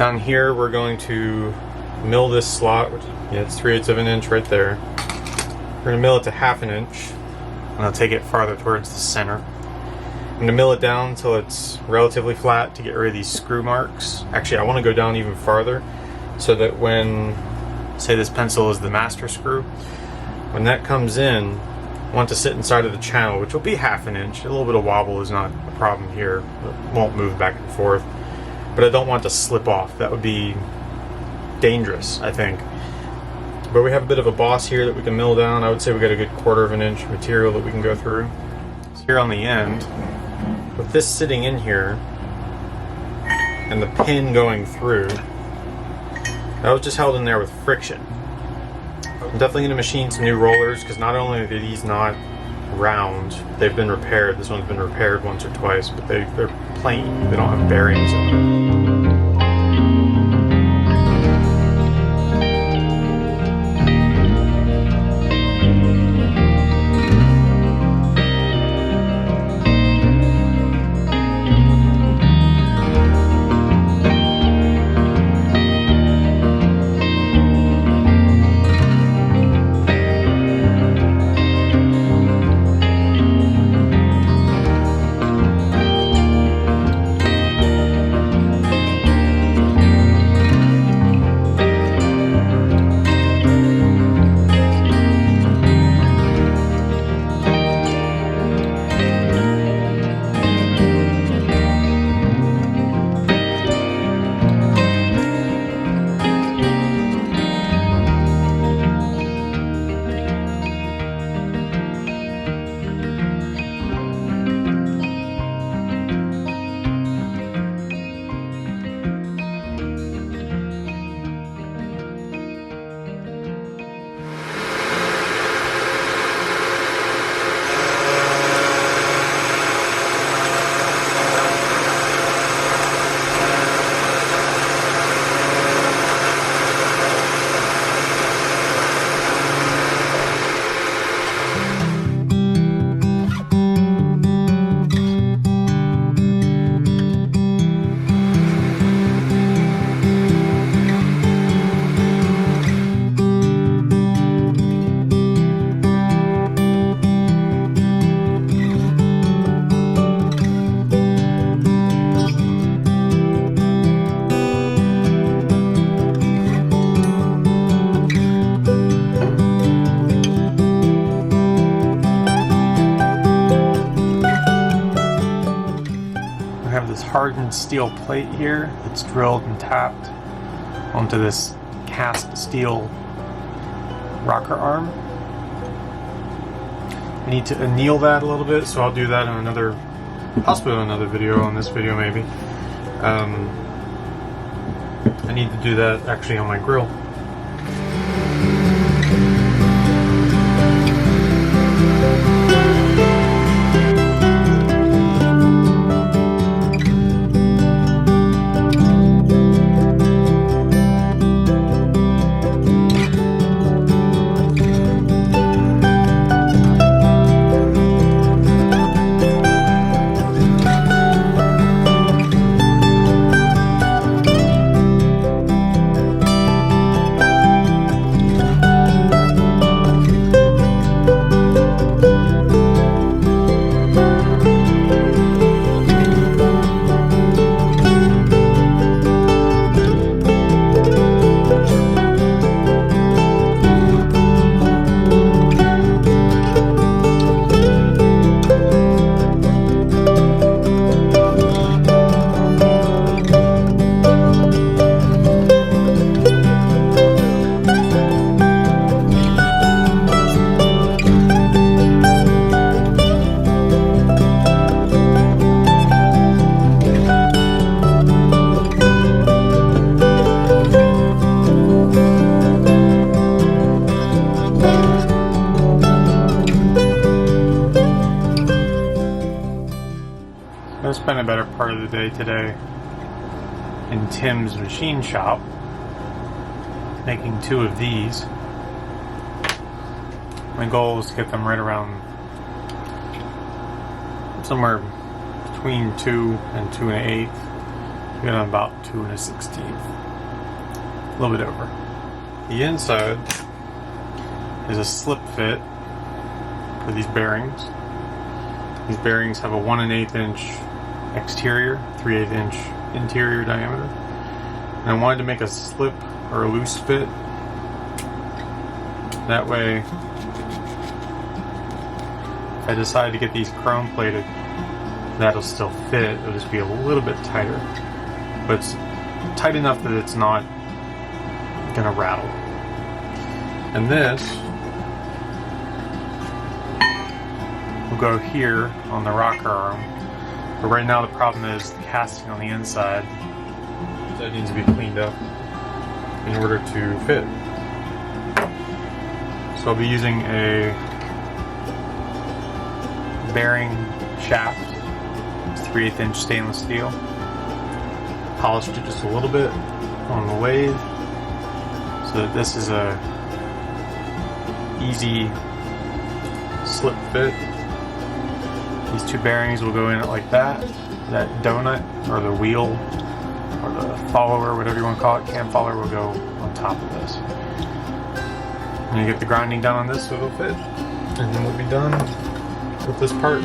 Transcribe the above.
Down here we're going to mill this slot, which it's 3/8 of an inch right there. We're going to mill it to 1/2 inch, and I'll take it farther towards the center. I'm going to mill it down until it's relatively flat to get rid of these screw marks. Actually, I want to go down even farther so that when, say this pencil is the master screw, when that comes in, I want to sit inside of the channel, which will be 1/2 inch. A little bit of wobble is not a problem here. It won't move back and forth. But I don't want to slip off. That would be dangerous, I think. But we have a bit of a boss here that we can mill down. I would say we got a good 1/4 inch material that we can go through. So here on the end, with this sitting in here and the pin going through, that was just held in there with friction. I'm definitely going to machine some new rollers, because not only are these not round, they've been repaired. This one's been repaired once or twice, but they're plain. They don't have bearings in them. Hardened steel plate here that's drilled and tapped onto this cast steel rocker arm. I need to anneal that a little bit, so I'll do that in another, possibly in another video, on this video maybe. I need to do that actually on my grill. I spent a better part of the day today in Tim's machine shop making 2 of these. My goal is to get them right around somewhere between 2 and 2 1/8. We got about 2 1/16, a little bit over. The inside is a slip fit for these bearings. These bearings have a 1 1/8 inch exterior, 3/8 inch interior diameter. And I wanted to make a slip or a loose fit. That way, if I decide to get these chrome plated, that'll still fit. It'll just be a little bit tighter. But it's tight enough that it's not gonna rattle. And this will go here on the rocker arm. But right now the problem is the casting on the inside. So it needs to be cleaned up in order to fit. So I'll be using a bearing shaft. It's 3/8 inch stainless steel. Polished it just a little bit on the lathe so that this is a easy slip fit. These two bearings will go in it like that. That donut or the wheel or the follower, whatever you want to call it, cam follower, will go on top of this. I'm going to get the grinding done on this so it'll fit, and then we'll be done with this part.